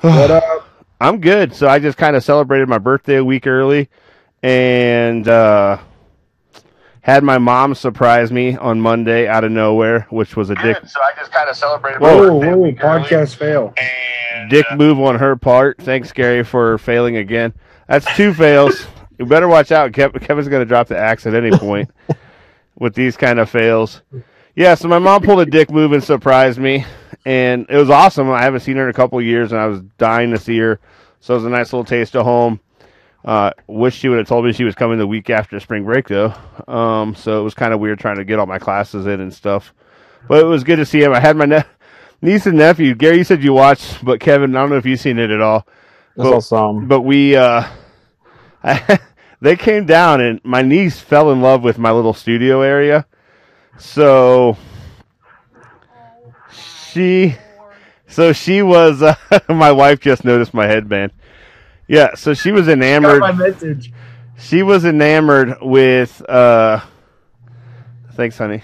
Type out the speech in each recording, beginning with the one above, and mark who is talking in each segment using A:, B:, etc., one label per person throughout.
A: What up?
B: I'm good. So I just kind of celebrated my birthday a week early and had my mom surprise me on Monday out of nowhere, which was a dick.
C: So I just kind of celebrated my
A: Whoa,
C: birthday
A: whoa,
C: week early.
A: podcast fail.
C: And,
B: Dick move on her part. Thanks, Gary, for failing again. That's 2 fails. You better watch out. Kevin's going to drop the axe at any point with these kind of fails. Yeah, so my mom pulled a dick move and surprised me, and it was awesome. I haven't seen her in a couple of years, and I was dying to see her. So it was a nice little taste of home. Wish she would have told me she was coming the week after spring break, though. So it was kind of weird trying to get all my classes in and stuff. But it was good to see him. I had my niece and nephew. Gary, you said you watched, but Kevin, I don't know if you've seen it at all. But we, they came down, and my niece fell in love with my little studio area. So she was. My wife just noticed my headband. Yeah, so she was enamored.
A: Got my message.
B: She was enamored with. Thanks, honey.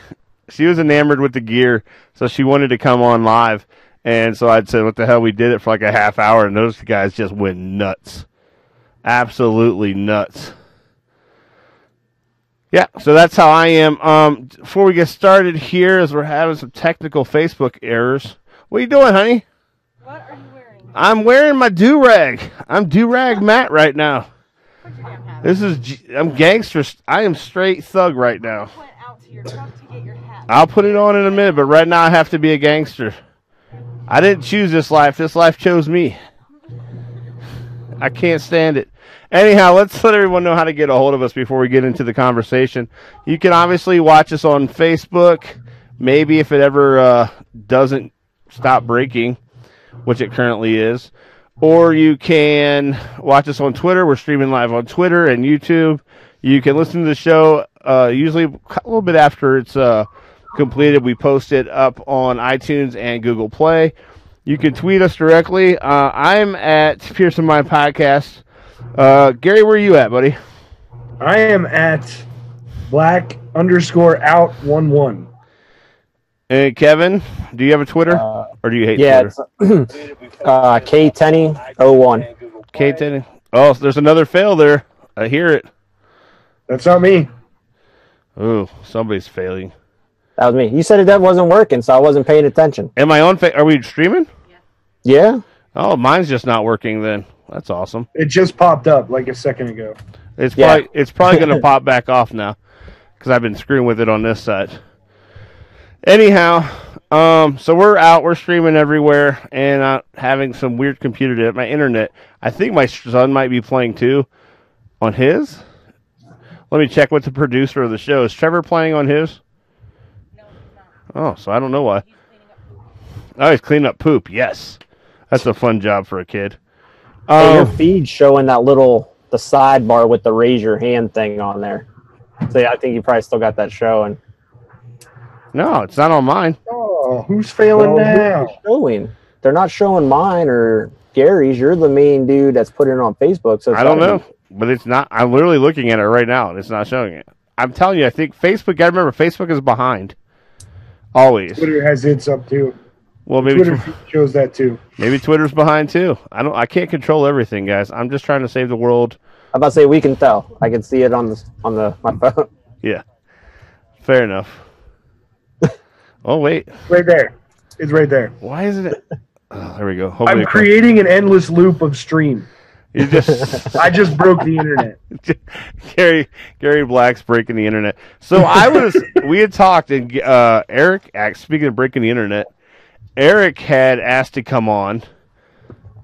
B: She was enamored with the gear, so she wanted to come on live. And so I'd said, what the hell? We did it for like a half hour, and those guys just went nuts. Absolutely nuts. Yeah, so that's how I am. Before we get started here, as we're having some technical Facebook errors. What are you doing, honey?
D: What are you wearing?
B: I'm wearing my do-rag. I'm do-rag Matt right now.
D: Put your damn hat
B: This is, I'm gangster. I am straight thug right now.
D: on. Went out to your truck to get your hat.
B: I'll put it on in a minute, but right now I have to be a gangster. I didn't choose this life. This life chose me. I can't stand it. Anyhow, let's let everyone know how to get a hold of us before we get into the conversation. You can obviously watch us on Facebook. Maybe if it ever doesn't stop breaking, which it currently is. Or you can watch us on Twitter. We're streaming live on Twitter and YouTube. You can listen to the show usually a little bit after it's completed. We post it up on iTunes and Google Play. You can tweet us directly. I'm at Pearson My Podcast. Gary, where are you at, buddy?
A: I am at black_out11.
B: And Kevin, do you have a Twitter? Or do you hate
E: Yeah,
B: Twitter?
E: it's K1001.
B: K10. Oh, there's another fail there. I hear it.
A: That's not me.
B: Ooh, somebody's failing.
E: That was me. You said that wasn't working, so I wasn't paying attention.
B: Am I on? Are we streaming?
E: Yeah?
B: Oh, mine's just not working then. That's awesome.
A: It just popped up like a second ago.
B: It's
E: Yeah.
B: probably going to pop back off now because I've been screwing with it on this side. Anyhow, so we're out. We're streaming everywhere and having some weird computer data. My internet. I think my son might be playing too on his. Let me check with the producer of the show. Is Trevor playing on his?
D: No, he's not.
B: Oh, so I don't know why.
D: He's cleaning up poop.
B: Oh, he's cleaning up poop. Yes. That's a fun job for a kid.
E: Hey, your feed's showing the sidebar with the raise your hand thing on there. So yeah, I think you probably still got that showing.
B: No, it's not on mine.
A: Oh, who's failing
E: Well,
A: now?
E: who's showing? They're not showing mine or Gary's. You're the main dude that's putting it on Facebook. So it's
B: I don't
E: gotta
B: know, but it's not. I'm literally looking at it right now, and it's not showing it. I'm telling you, I think Facebook. Gotta remember, Facebook is behind. Always.
A: Twitter has its up too.
B: Well, maybe
A: Twitter feed shows that too.
B: maybe Twitter's behind too. I can't control everything, guys. I'm just trying to save the world.
E: I'm about to say we can tell. I can see it on my phone.
B: Yeah. Fair enough. Oh wait,
A: Right there. It's right there.
B: why isn't it? Oh, there we go. Hopefully
A: I'm
B: it comes-
A: creating an endless loop of stream.
B: You just
A: I just broke the internet.
B: Gary Black's breaking the internet. So we had talked, and Eric, speaking of breaking the internet, Eric had asked to come on,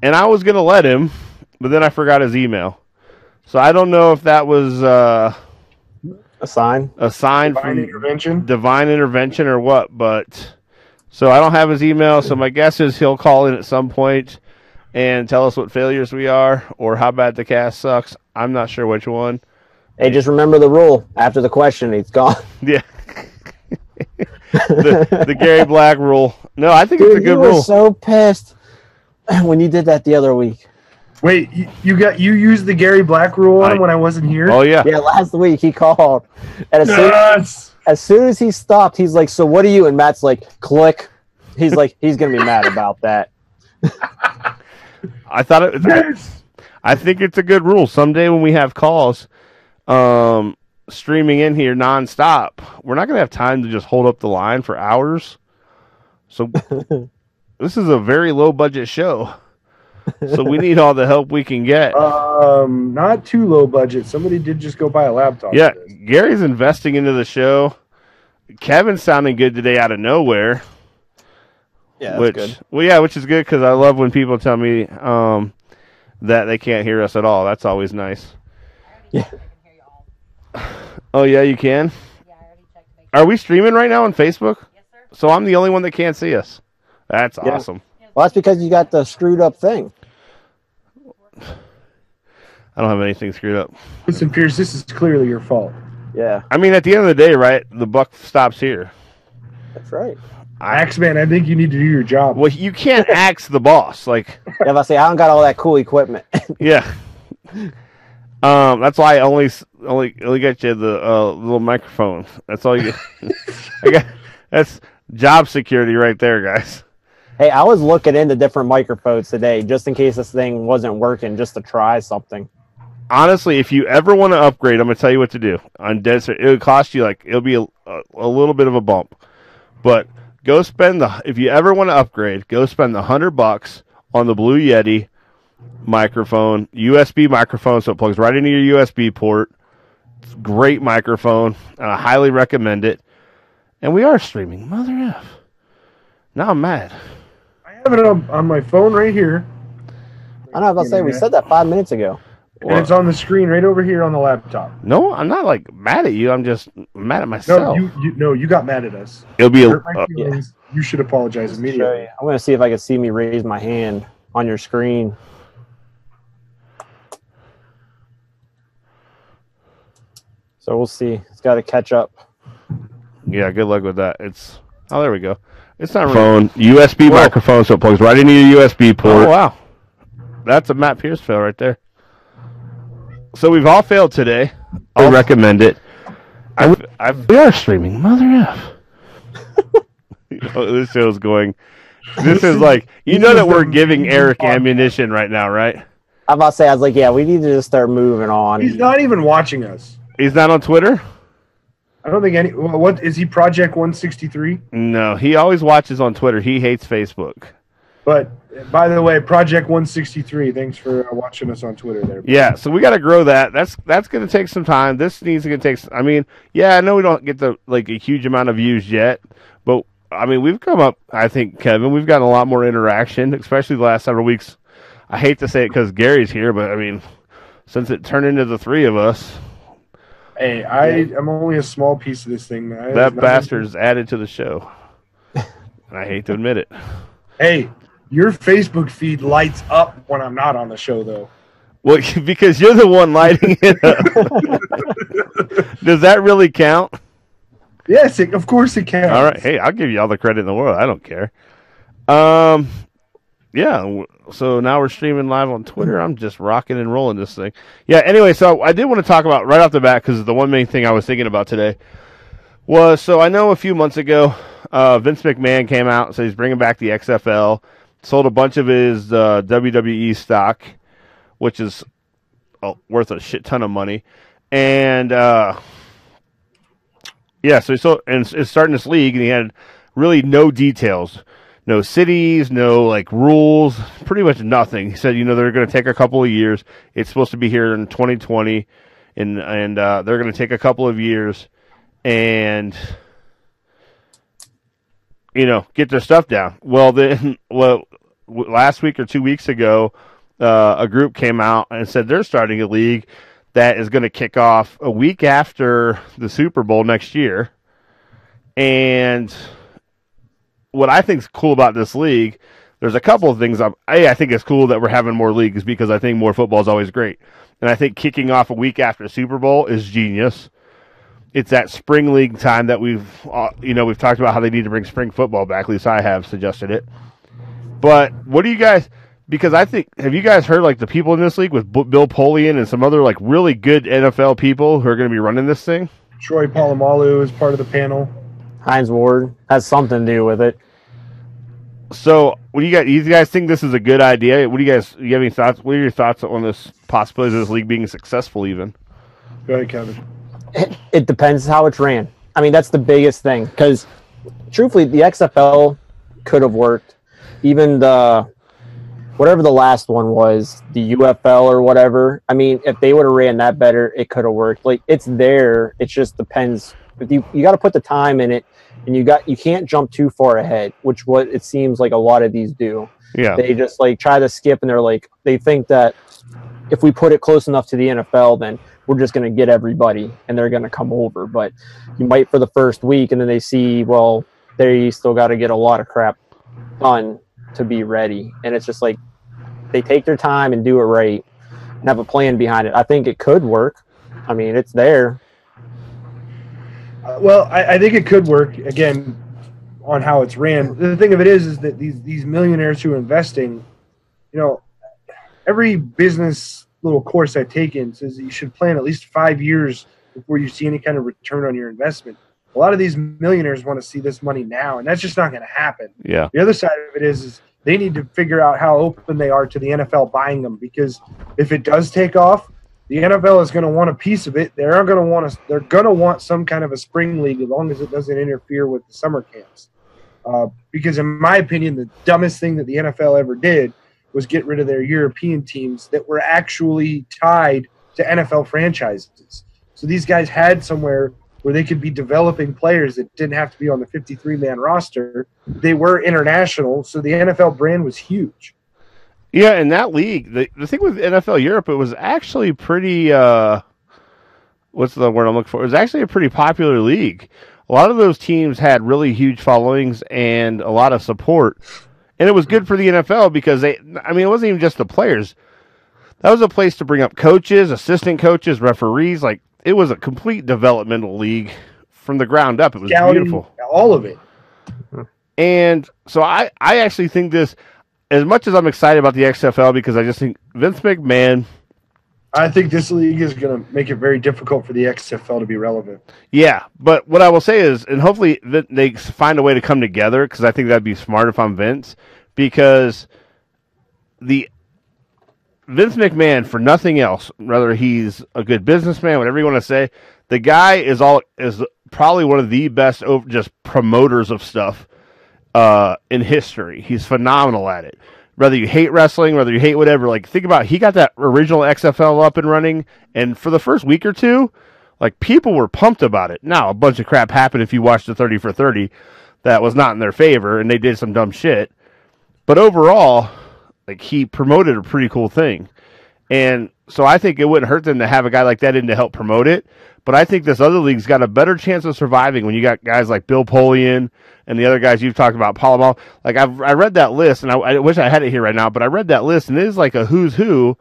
B: and I was going to let him, but then I forgot his email. So I don't know if that was
E: A sign.
B: a sign
A: Divine
B: from
A: intervention.
B: divine intervention or what, but so I don't have his email, so my guess is he'll call in at some point and tell us what failures we are or how bad the cast sucks. I'm not sure which one.
E: Hey, just remember the rule. After the question, it's gone.
B: Yeah. the Gary Black rule. No, I think it's a good
E: you were
B: rule.
E: so pissed when you did that the other week.
A: Wait, you used the Gary Black rule on him when I wasn't here?
B: Oh, yeah.
E: Yeah, last week he called. And
A: Yes.
E: as soon as he stopped, he's like, so what are you? And Matt's like, click. He's like, he's going to be mad about that.
B: I thought it.
A: Yes.
B: I think it's a good rule. Someday when we have calls, streaming in here nonstop, we're not going to have time to just hold up the line for hours. So this is a very low budget show. So we need all the help we can get.
A: Not too low budget. Somebody did just go buy a laptop.
B: Yeah,
A: for this.
B: Gary's investing into the show. Kevin's sounding good today out of nowhere.
E: Yeah, that's good.
B: Which is good because I love when people tell me that they can't hear us at all. That's always nice.
E: Yeah.
D: I can hear you all.
B: Oh yeah, you can.
D: Yeah, I already checked. Make
B: Are we streaming right now on Facebook?
D: Yes, sir.
B: So I'm the only one that can't see us. That's
E: Yeah.
B: awesome.
E: Well, that's because you got the screwed up thing.
B: I don't have anything screwed up.
A: Listen, Pierce, this is clearly your fault.
E: Yeah,
B: I mean, at the end of the day, right? The buck stops here.
E: that's right.
A: Axeman, I think you need to do your job.
B: Well, you can't axe the boss. Like,
E: Yeah, if I say I don't got all that cool equipment.
B: yeah. That's why I only got you the little microphone. That's all you get. That's job security right there, guys.
E: Hey, I was looking into different microphones today just in case this thing wasn't working, just to try something.
B: Honestly, if you ever want to upgrade, I'm gonna tell you what to do. On Desert, it would cost you it'll be a little bit of a bump, but go spend if you ever want to upgrade, go spend the $100 on the Blue Yeti microphone, USB microphone, so it plugs right into your USB port. It's a great microphone, and I highly recommend it. And we are streaming, mother f. Now I'm mad.
A: I have it on my phone right here,
E: I know, I was about to say, we said that 5 minutes ago.
A: and it's on the screen right over here on the laptop.
B: No, I'm not mad at you. I'm just mad at
A: No,
B: myself.
A: you got mad at us.
B: It'll be
A: Hurt my feelings. You should apologize
E: Show
A: immediately.
E: you. I'm going to see if I can see me raise my hand on your screen. So we'll see. It's got to catch up.
B: Yeah, good luck with that. There we go. It's not phone USB microphone, so it plugs right into your USB port. Oh wow, that's a Matt Pierce fail right there. So we've all failed today. I recommend it. We are streaming, mother f. This show's going. This is that we're giving Eric ammunition right now, right?
E: I'm about to say, I was like, yeah, we need to just start moving on.
A: He's not even watching us.
B: He's not on Twitter.
A: I don't think any. What is he? Project 163.
B: No, he always watches on Twitter. He hates Facebook.
A: But by the way, Project 163. Thanks for watching us on Twitter. There.
B: Yeah, so we got to grow that. That's going to take some time. This needs to take. I mean, yeah, I know we don't get a huge amount of views yet, but I mean, we've come up. I think Kevin, we've gotten a lot more interaction, especially the last several weeks. I hate to say it because Gary's here, but I mean, since it turned into the three of us.
A: Hey, I'm only a small piece of this thing.
B: That bastard's added to the show. And I hate to admit it.
A: Hey, your Facebook feed lights up when I'm not on the show, though.
B: Well, because you're the one lighting it up. Does that really count?
A: Yes, of course it counts.
B: All right. Hey, I'll give you all the credit in the world. I don't care. Yeah, so now we're streaming live on Twitter. I'm just rocking and rolling this thing. Yeah, anyway, so I did want to talk about right off the bat, because the one main thing I was thinking about today was, so I know a few months ago, Vince McMahon came out and said he's bringing back the XFL, sold a bunch of his WWE stock, which is worth a shit ton of money. And, yeah, so it's starting this league, and he had really no details. No cities, no rules, pretty much nothing. He said, they're going to take a couple of years. It's supposed to be here in 2020, and they're going to take a couple of years and get their stuff down. Well, last week or 2 weeks ago, a group came out and said they're starting a league that is going to kick off a week after the Super Bowl next year, and what I think is cool about this league, there's a couple of things. I think it's cool that we're having more leagues because I think more football is always great. And I think kicking off a week after Super Bowl is genius. It's that spring league time that we've talked about how they need to bring spring football back. At least I have suggested it. But what do you guys, because I think, have you guys heard the people in this league with Bill Polian and some other really good NFL people who are going to be running this thing?
A: Troy Polamalu is part of the panel.
E: Hines Ward has something to do with it.
B: So, what do you guys? You guys think this is a good idea? What do you guys? You have any thoughts? What are your thoughts on this possibility of this league being successful? Even
A: Go ahead, Kevin.
E: It depends how it's ran. I mean, that's the biggest thing because, truthfully, the XFL could have worked. Even whatever the last one was, the UFL or whatever. I mean, if they would have ran that better, it could have worked. Like, it's there. It just depends. If you got to put the time in it, and you can't jump too far ahead, which what it seems like a lot of these do.
B: yeah,
E: They just like try to skip, and they think that if we put it close enough to the NFL, then we're just going to get everybody and they're going to come over. But you might for the first week, and then they see, well, they still got to get a lot of crap done to be ready. And it's just like they take their time and do it right and have a plan behind it. I think it could work. I mean, it's there.
A: Well, I think it could work, again, on how it's ran. The thing of it is that these millionaires who are investing, every business little course I've taken says that you should plan at least 5 years before you see any kind of return on your investment. A lot of these millionaires want to see this money now, and that's just not going to happen.
B: yeah,
A: The other side of it is they need to figure out how open they are to the NFL buying them, because if it does take off, the NFL is going to want a piece of it. They're going to want some kind of a spring league, as long as it doesn't interfere with the summer camps. Because in my opinion, the dumbest thing that the NFL ever did was get rid of their European teams that were actually tied to NFL franchises. So these guys had somewhere where they could be developing players that didn't have to be on the 53-man roster. They were international, so the NFL brand was huge.
B: yeah. In that league, the thing with NFL Europe, it was actually pretty. What's the word I'm looking for? It was actually a pretty popular league. A lot of those teams had really huge followings and a lot of support. And it was good for the NFL because it wasn't even just the players. That was a place to bring up coaches, assistant coaches, referees. Like, it was a complete developmental league from the ground up. It was
A: Scouting,
B: beautiful.
A: all of it.
B: And so I actually think this, as much as I'm excited about the XFL, because I just think Vince McMahon,
A: I think this league is going to make it very difficult for the XFL to be relevant.
B: yeah. But what I will say is, and hopefully they find a way to come together, because I think that'd be smart if I'm Vince, because Vince McMahon, for nothing else, whether he's a good businessman, whatever you want to say, the guy is probably one of the best just promoters of stuff in history. He's phenomenal at it. Whether you hate wrestling, whether you hate whatever, like, think about it, he got that original XFL up and running, and for the first week or two, like, people were pumped about it. Now, a bunch of crap happened if you watched the 30 for 30 that was not in their favor, and they did some dumb shit. But overall, like, he promoted a pretty cool thing. And so I think it wouldn't hurt them to have a guy like that in to help promote it. But I think this other league's got a better chance of surviving when you got guys like Bill Polian and the other guys you've talked about, Palomal. Like, I read that list, and I wish I had it here right now, but I read that list, and it is like a who's who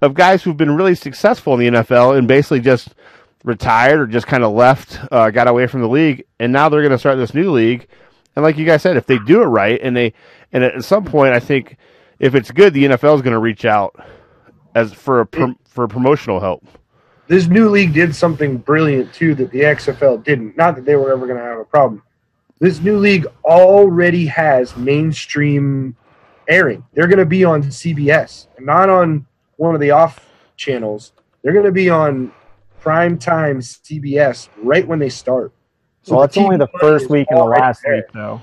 B: of guys who've been really successful in the NFL and basically just retired or just kind of left, got away from the league, and now they're going to start this new league. And like you guys said, if they do it right, and at some point, I think if it's good, the NFL is going to reach out as for promotional help.
A: This new league did something brilliant, too, that the XFL didn't. Not that they were ever going to have a problem. This new league already has mainstream airing. They're going to be on CBS, and not on one of the off channels. They're going to be on primetime CBS right when they start. So
E: Well, it's only the first week and the last week, though.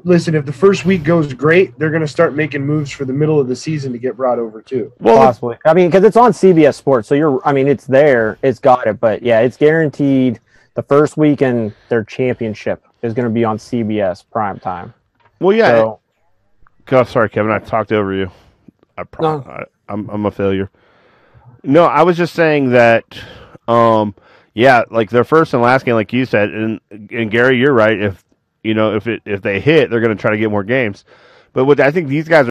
A: Listen, if the first week goes great, they're going to start making moves for the middle of the season to get brought over, too.
B: Well,
E: Possibly. I mean, because it's on CBS Sports, so it's there. It's got it. But, yeah, it's guaranteed the first week and their championship is going to be on CBS prime time.
B: well, yeah.
E: So,
B: God, sorry, Kevin, I talked over you.
E: No.
B: I'm a failure. No, I was just saying that, yeah, like their first and last game, like you said, and Gary, you're right. If they hit, they're going to try to get more games. But what I think these guys